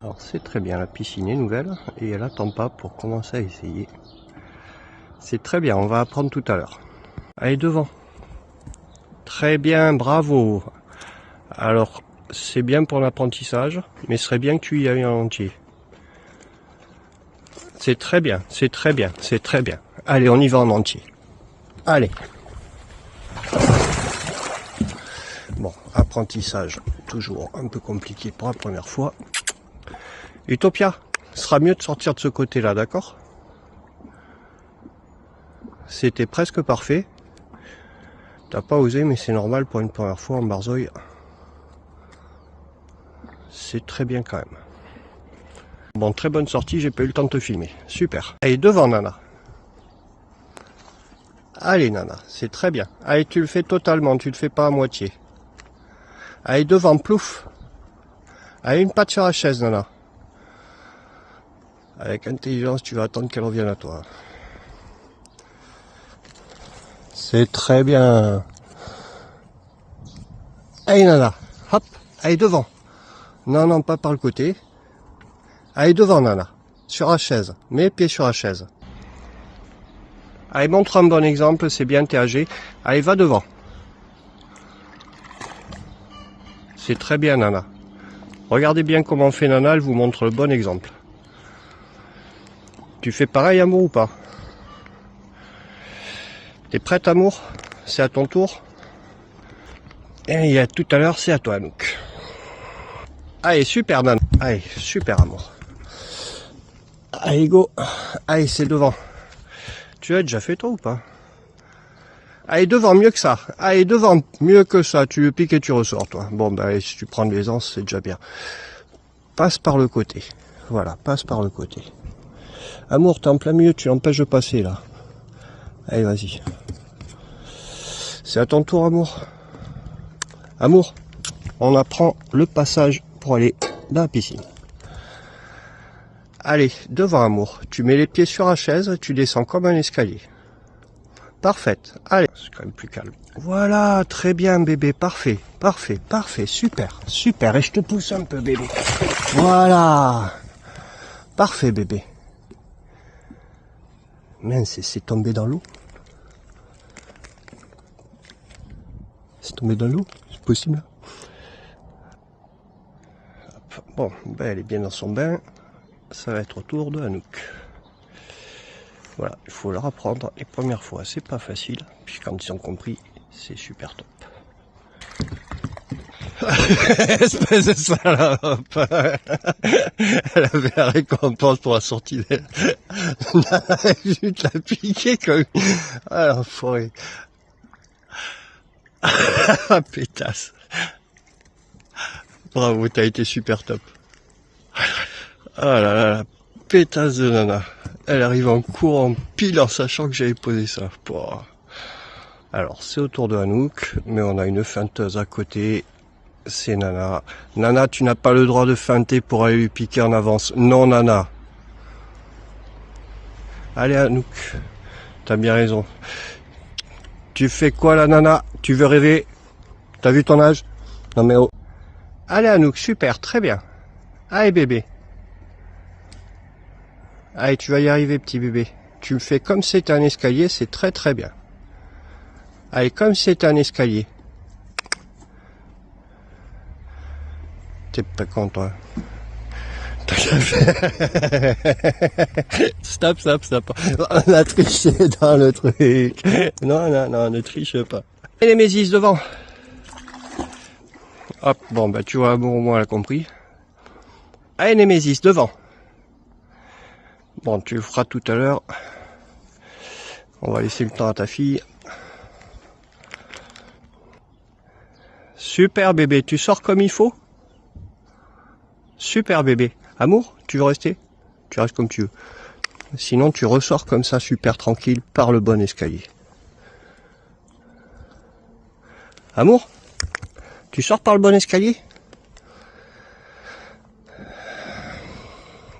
Alors c'est très bien, la piscine est nouvelle et elle attend pas pour commencer à essayer. C'est très bien, on va apprendre tout à l'heure. Allez, devant. Très bien, bravo. Alors, c'est bien pour l'apprentissage, mais ce serait bien que tu y ailles en entier. C'est très bien, c'est très bien, c'est très bien. Allez, on y va en entier. Allez. Bon, apprentissage, toujours un peu compliqué pour la première fois. Utopia, ce sera mieux de sortir de ce côté-là, d'accord? C'était presque parfait. T'as pas osé, mais c'est normal pour une première fois en Barzeuil. C'est très bien quand même. Bon, très bonne sortie, j'ai pas eu le temps de te filmer. Super. Allez, devant Nana. Allez Nana, c'est très bien. Allez, tu le fais totalement, tu le fais pas à moitié. Allez, devant, plouf. Allez, une patte sur la chaise Nana. Avec intelligence, tu vas attendre qu'elle revienne à toi. C'est très bien. Allez Nana, hop, allez devant. Non, non, pas par le côté. Allez devant Nana, sur la chaise, mets les pieds sur la chaise. Allez, montre un bon exemple, c'est bien, t'es âgé. Allez, va devant. C'est très bien Nana. Regardez bien comment fait Nana, elle vous montre le bon exemple. Tu fais pareil Amour ou pas? T'es prête Amour? C'est à ton tour. Et il y a tout à l'heure, c'est à toi Anouk. Allez, super Nana. Allez, super Amour. Allez, go. Allez, c'est devant. Tu l'as déjà fait toi ou pas? Allez, devant, mieux que ça. Allez, devant, mieux que ça. Tu le piques et tu ressors, toi. Bon, ben, allez, si tu prends de l'aisance, c'est déjà bien. Passe par le côté. Voilà, passe par le côté. Amour, t'es en plein milieu, tu l'empêches de passer, là. Allez, vas-y. C'est à ton tour, Amour. Amour, on apprend le passage pour aller dans la piscine. Allez, devant Amour, tu mets les pieds sur la chaise, tu descends comme un escalier. Parfaite, allez, c'est quand même plus calme. Voilà, très bien bébé, parfait, parfait, parfait, super, super, et je te pousse un peu bébé. Voilà, parfait bébé. Mince, c'est tombé dans l'eau. C'est tombé dans l'eau, c'est possible. Bon, ben elle est bien dans son bain. Ça va être au tour de Anouk. Voilà, il faut leur apprendre. Les premières fois, c'est pas facile. Puis quand ils ont compris, c'est super top. Espèce de salope. Elle avait la récompense pour la sortie d'elle. Juste la piquer comme... Ah l'enfoiré. Ah pétasse. Bravo, t'as été super top. Ah là là, la pétasse de Nana. Elle arrive en courant pile en sachant que j'avais posé ça. Alors, c'est au tour de Anouk, mais on a une feinteuse à côté. C'est Nana. Nana, tu n'as pas le droit de feinter pour aller lui piquer en avance. Non, Nana. Allez, Anouk. T'as bien raison. Tu fais quoi, là, Nana? Tu veux rêver? T'as vu ton âge? Non, mais oh. Allez, Anouk, super, très bien. Allez, bébé. Allez, tu vas y arriver, petit bébé. Tu me fais comme si c'était un escalier, c'est très très bien. Allez, comme si c'était un escalier. T'es pas content. Stop, stop, stop. On a triché dans le truc. Non, non, non, ne triche pas. Et les Mésis devant. Hop, bon, bah tu vois, Amour, au moins, elle a compris. Allez, Némésis, devant. Bon, tu le feras tout à l'heure. On va laisser le temps à ta fille. Super bébé, tu sors comme il faut? Super bébé. Amour, tu veux rester? Tu restes comme tu veux. Sinon, tu ressors comme ça, super tranquille, par le bon escalier. Amour, tu sors par le bon escalier?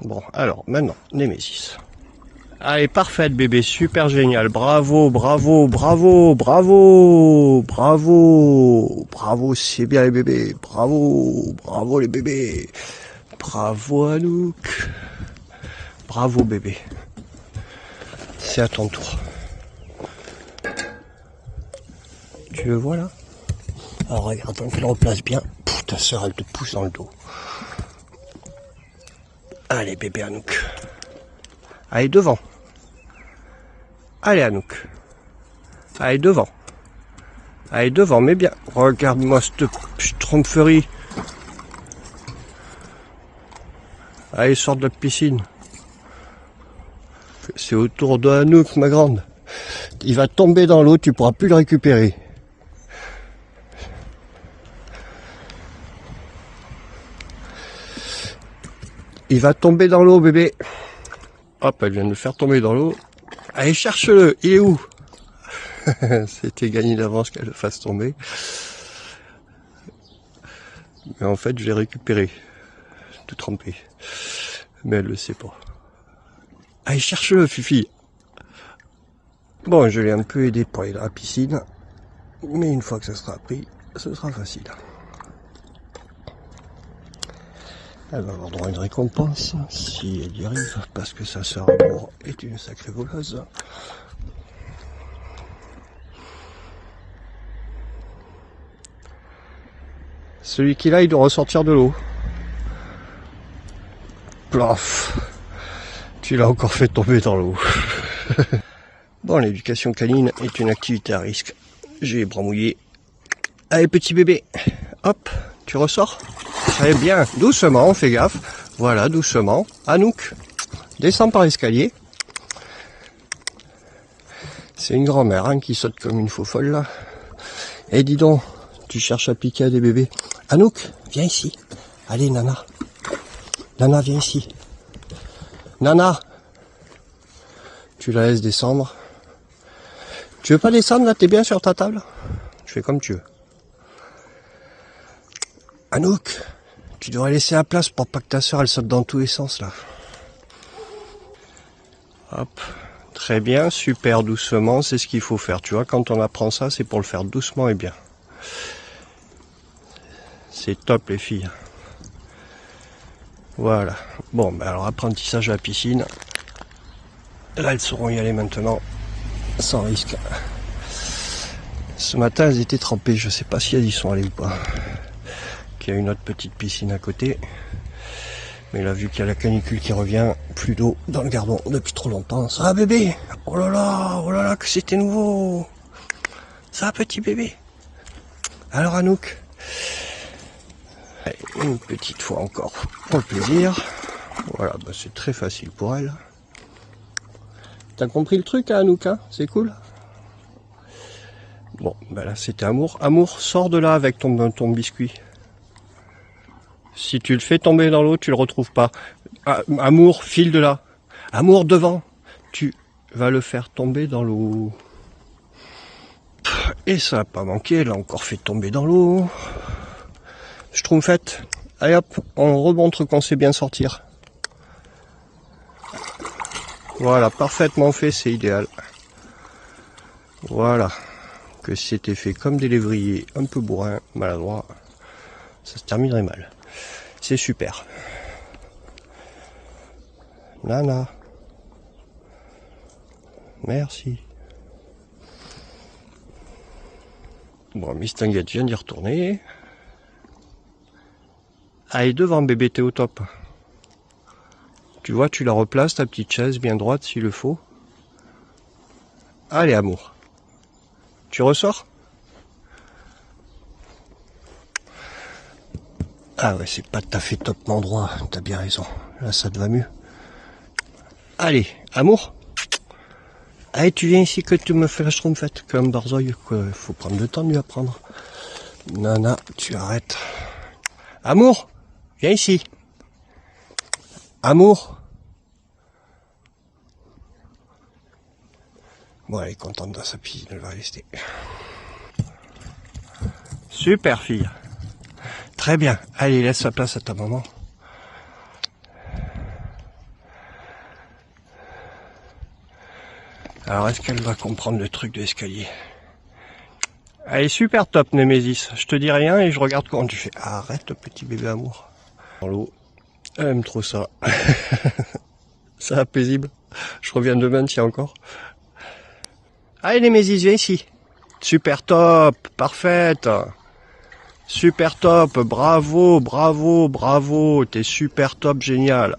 Bon, alors, maintenant, Némésis. Allez, parfaite bébé, super génial, bravo, bravo, bravo, bravo, bravo, bravo, c'est bien les bébés, bravo, bravo les bébés, Bravo Anouk. Bravo bébé. C'est à ton tour. Tu le vois là? Alors regarde, on le replace bien. Pff, ta soeur elle te pousse dans le dos. Allez bébé Anouk. Allez devant. Allez Anouk. Allez devant. Allez devant, mais bien. Regarde-moi cette tromperie. Allez, sors de la piscine. C'est au tour de Anouk, ma grande. Il va tomber dans l'eau, tu pourras plus le récupérer. Il va tomber dans l'eau, bébé. Hop, elle vient de le faire tomber dans l'eau. Allez, cherche-le. Il est où? C'était gagné d'avance qu'elle le fasse tomber. Mais en fait, je l'ai récupéré. Tout trempé. Mais elle le sait pas. Allez, cherche-le, Fifi. Bon, je l'ai un peu aidé pour aller dans la piscine. Mais une fois que ça sera pris, ce sera facile. Elle va avoir droit à une récompense si elle y arrive, parce que sa sœur Amour est une sacrée voleuse. Celui qui l'a, il doit ressortir de l'eau. Plaf. Tu l'as encore fait tomber dans l'eau. Bon, l'éducation canine est une activité à risque. J'ai les bras mouillés. Allez, petit bébé. Hop, tu ressors. Très bien. Doucement, fais gaffe. Voilà, doucement. Anouk, descends par l'escalier. C'est une grand-mère hein, qui saute comme une faux folle là. Et dis donc, tu cherches à piquer à des bébés. Anouk, viens ici. Allez, Nana. Nana, viens ici. Nana. Tu la laisses descendre. Tu veux pas descendre là? T'es bien sur ta table? Tu fais comme tu veux. Anouk, tu devrais laisser la place pour pas que ta soeur elle saute dans tous les sens là. Hop. Très bien, super doucement, c'est ce qu'il faut faire. Tu vois, quand on apprend ça, c'est pour le faire doucement et bien. C'est top les filles. Voilà. Bon, ben alors apprentissage à la piscine. Là, elles sauront y aller maintenant, sans risque. Ce matin, elles étaient trempées. Je sais pas si elles y sont allées ou pas. Il y a une autre petite piscine à côté. Mais là, vu qu'il y a la canicule qui revient, plus d'eau dans le gardon depuis trop longtemps. Ça va bébé? Oh là là, que c'était nouveau. Ça va petit bébé? Alors Anouk? Allez, une petite fois encore pour le plaisir. Voilà, bah c'est très facile pour elle. T'as compris le truc hein, Anouk hein? C'est cool? Bon, bah là c'était Amour. Amour, sors de là avec ton biscuit. Si tu le fais tomber dans l'eau, tu le retrouves pas. Amour, file de là. Amour, devant. Tu vas le faire tomber dans l'eau. Et ça n'a pas manqué, elle l'a encore fait tomber dans l'eau. Schtroumpfette. Allez hop, on remontre qu'on sait bien sortir. Voilà, parfaitement fait, c'est idéal. Voilà. Que si c'était fait comme des lévriers un peu bourrins, maladroits, ça se terminerait mal. C'est super. Nana. Merci. Bon, Mistinguette vient d'y retourner. Allez, devant bébé, t'es au top. Tu vois, tu la replaces, ta petite chaise bien droite s'il le faut. Allez, Amour. Tu ressors? Ah ouais, c'est pas tout à fait topement droit, t'as bien raison. Là, ça te va mieux. Allez, Amour. Allez, tu viens ici que tu me fais la schtroumpfette, comme Barzoï, quoi. Faut prendre le temps de lui apprendre. Nana, tu arrêtes. Amour, viens ici. Amour. Bon, elle est contente dans sa piscine, elle va rester. Super fille. Très bien. Allez, laisse la place à ta maman. Alors, est-ce qu'elle va comprendre le truc de l'escalier? Allez, super top, Némésis. Je te dis rien et je regarde comment tu fais. Arrête, petit bébé Amour. Dans l'eau. Elle aime trop ça. Ça va paisible. Je reviens demain, tiens encore. Allez les Mésis, viens ici. Super top, parfaite. Super top, bravo, bravo, bravo. T'es super top, génial.